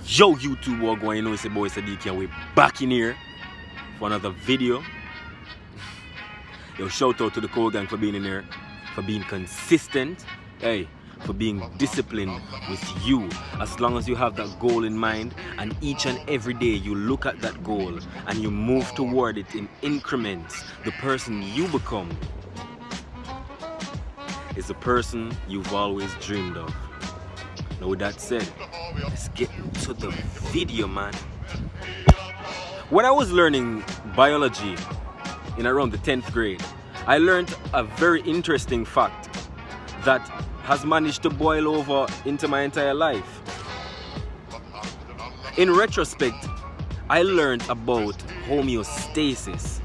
Yo YouTube, what going on? You know it's your boy Sadiq and we're back in here for another video. Yo, shout out to the Code Gang for being in here, for being consistent, for being disciplined with you. As long as you have that goal in mind and each and every day you look at that goal and you move toward it in increments, the person you become is the person you've always dreamed of. Now with that said, let's get into the video, man. When I was learning biology in around the 10th grade, I learned a very interesting fact that has managed to boil over into my entire life. In retrospect, I learned about homeostasis.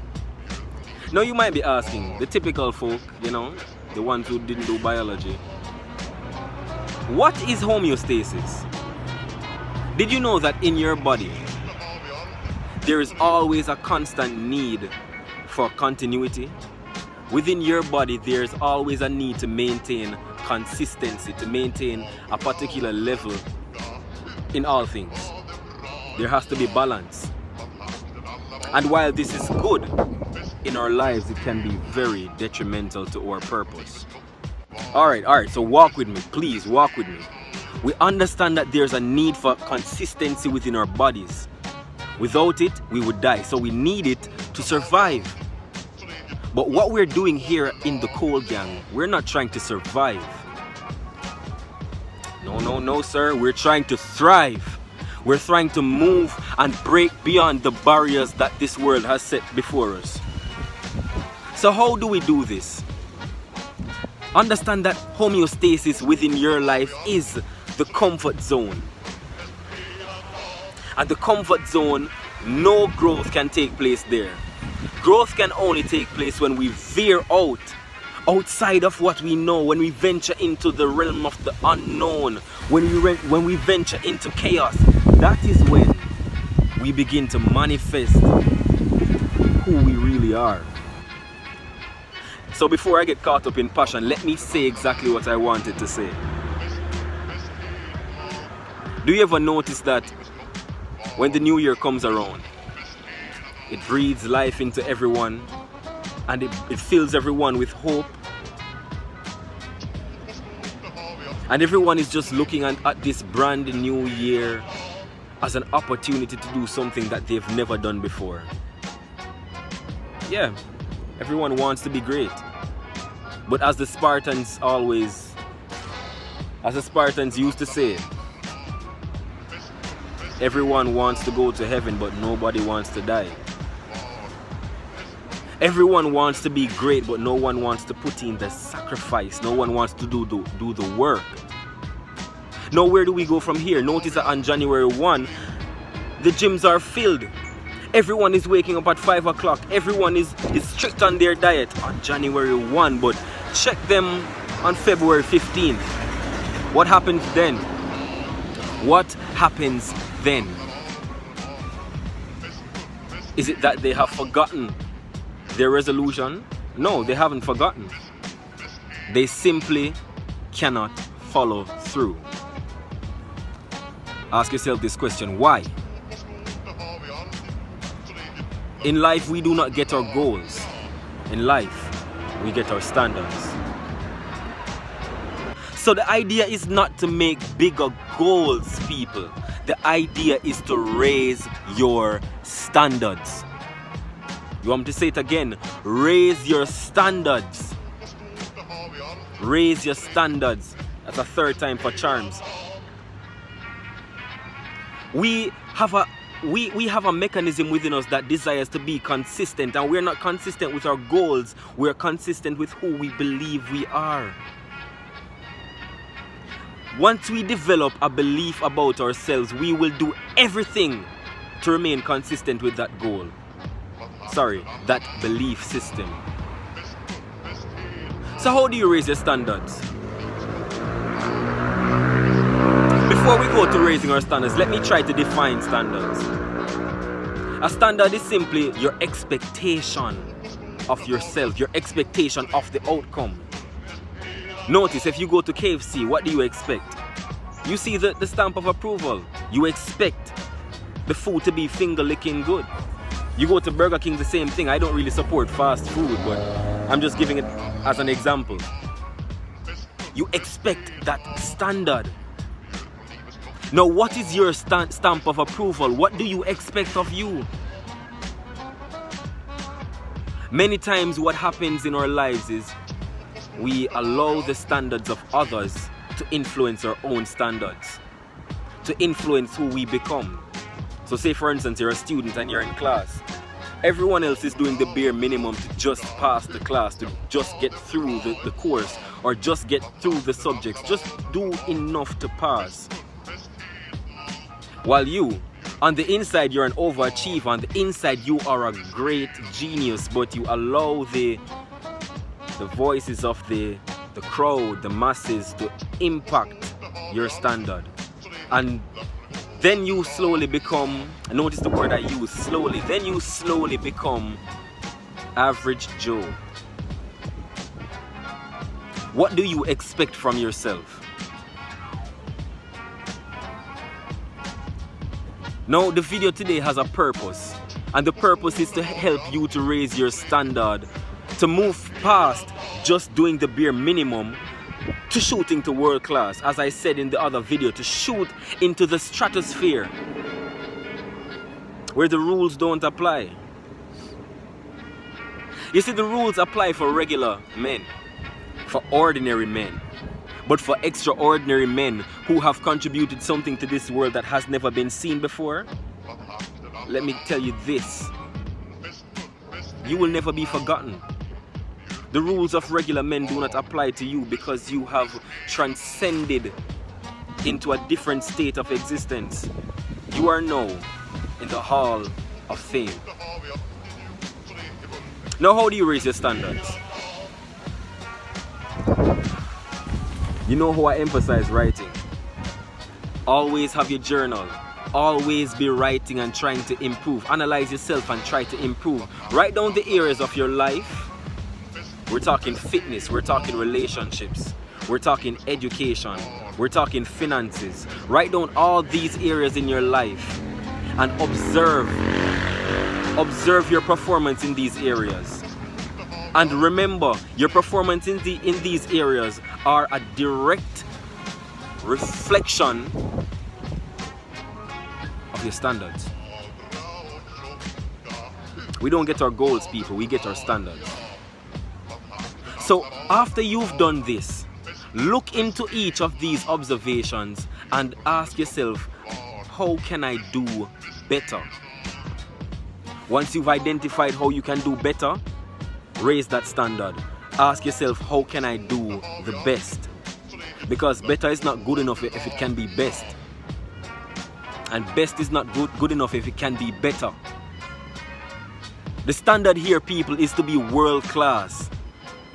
Now you might be asking, the typical folk, you know, the ones who didn't do biology, what is homeostasis? Did you know that in your body, there is always a constant need for continuity? Within your body, there's always a need to maintain consistency, to maintain a particular level in all things. There has to be balance. And while this is good, in our lives, it can be very detrimental to our purpose. Alright, so walk with me, please walk with me. We understand that there's a need for consistency within our bodies. Without it, we would die, so we need it to survive. But what we're doing here in the Code Gang, we're not trying to survive. No, sir, we're trying to thrive. We're trying to move and break beyond the barriers that this world has set before us. So how do we do this? Understand that homeostasis within your life is the comfort zone. And the comfort zone, no growth can take place there. Growth can only take place when we veer outside of what we know, when we venture into the realm of the unknown, when we venture into chaos. That is when we begin to manifest who we really are. So before I get caught up in passion, let me say exactly what I wanted to say. Do you ever notice that when the new year comes around, it breathes life into everyone and it fills everyone with hope? And everyone is just looking at this brand new year as an opportunity to do something that they've never done before. Yeah, everyone wants to be great. But as the Spartans used to say, everyone wants to go to heaven, but nobody wants to die. Everyone wants to be great, but no one wants to put in the sacrifice. No one wants to do the work. Now, where do we go from here? Notice that on January 1, the gyms are filled. Everyone is waking up at 5 o'clock. Everyone is strict on their diet on January 1, but check them on February 15th. What happens then? What happens then? Is it that they have forgotten their resolution? No, they haven't forgotten. They simply cannot follow through. Ask yourself this question: why? In life, we do not get our goals. In life, we get our standards. So the idea is not to make bigger goals, people. The idea is to raise your standards. You want me to say it again? Raise your standards. Raise your standards. That's a third time for charms. We have a mechanism within us that desires to be consistent, and we're not consistent with our goals. We're consistent with who we believe we are. Once we develop a belief about ourselves, we will do everything to remain consistent with that goal. That belief system. So how do you raise your standards? Before we go to raising our standards, let me try to define standards. A standard is simply your expectation of yourself, your expectation of the outcome. Notice, if you go to KFC, what do you expect? You see the stamp of approval. You expect the food to be finger-licking good. You go to Burger King, the same thing. I don't really support fast food, but I'm just giving it as an example. You expect that standard. Now, what is your stamp of approval? What do you expect of you? Many times what happens in our lives is we allow the standards of others to influence our own standards, to influence who we become. So say, for instance, you're a student and you're in class. Everyone else is doing the bare minimum to just pass the class, to just get through the course, or just get through the subjects. Just do enough to pass. While you, on the inside, you're an overachiever. On the inside, you are a great genius, but you allow the voices of the crowd, the masses, to impact your standard. And then you slowly become, notice the word I use, slowly, then you slowly become average Joe. What do you expect from yourself? Now, the video today has a purpose, and the purpose is to help you to raise your standard, to move past just doing the bare minimum to shooting to world class. As I said in the other video, to shoot into the stratosphere where the rules don't apply. You see, the rules apply for regular men, for ordinary men. But for extraordinary men who have contributed something to this world that has never been seen before, let me tell you this: you will never be forgotten. The rules of regular men do not apply to you because you have transcended into a different state of existence. You are now in the Hall of Fame. Now, how do you raise your standards? You know how I emphasize writing. Always have your journal. Always be writing and trying to improve. Analyze yourself and try to improve. Write down the areas of your life. We're talking fitness, we're talking relationships, we're talking education, we're talking finances. Write down all these areas in your life and observe your performance in these areas. And remember, your performance in these areas are a direct reflection of your standards. We don't get our goals, people, we get our standards. So after you've done this, look into each of these observations and ask yourself, how can I do better? Once you've identified how you can do better, raise that standard. Ask yourself, how can I do the best? Because better is not good enough if it can be best. And best is not good enough if it can be better. The standard here, people, is to be world class.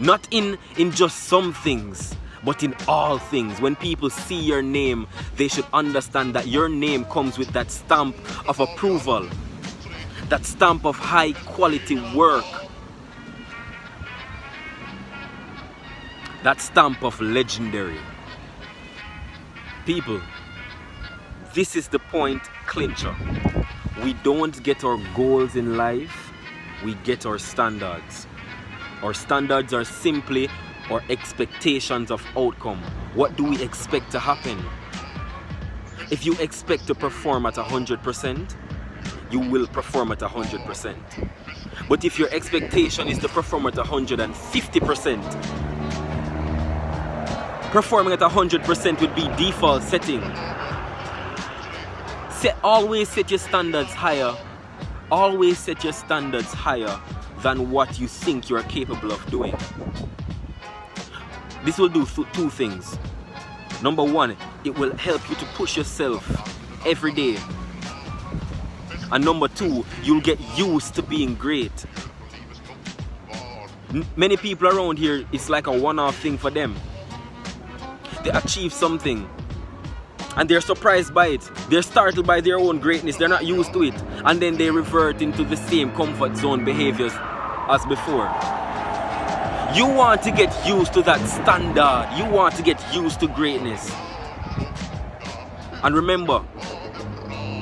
Not in just some things, but in all things. When people see your name, they should understand that your name comes with that stamp of approval, that stamp of high quality work, that stamp of legendary. People, this is the point clincher. We don't get our goals in life, we get our standards. Our standards are simply our expectations of outcome. What do we expect to happen? If you expect to perform at 100%, you will perform at 100%. But if your expectation is to perform at 150%, performing at 100% would be default setting. Always set your standards higher. Always set your standards higher than what you think you are capable of doing. This will do two things. Number one, it will help you to push yourself every day. And number two, you'll get used to being great. Many people around here, it's like a one-off thing for them. They achieve something and they're surprised by it. They're startled by their own greatness. They're not used to it. And then they revert into the same comfort zone behaviors as before. You want to get used to that standard. You want to get used to greatness. And remember,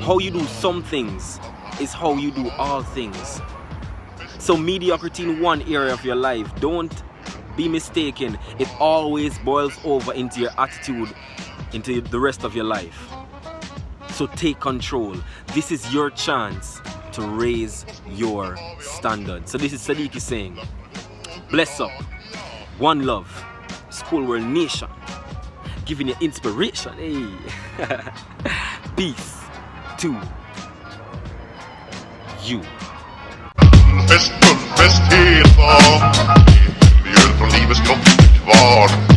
how you do some things is how you do all things. So mediocrity in one area of your life, don't be mistaken. It always boils over into your attitude, into the rest of your life. So take control. This is your chance to raise your standard. So this is Sadiki saying, bless up, one love, School World Nation, giving you inspiration. Hey, peace to you. Bäst helt var, mjöl från livets topp var.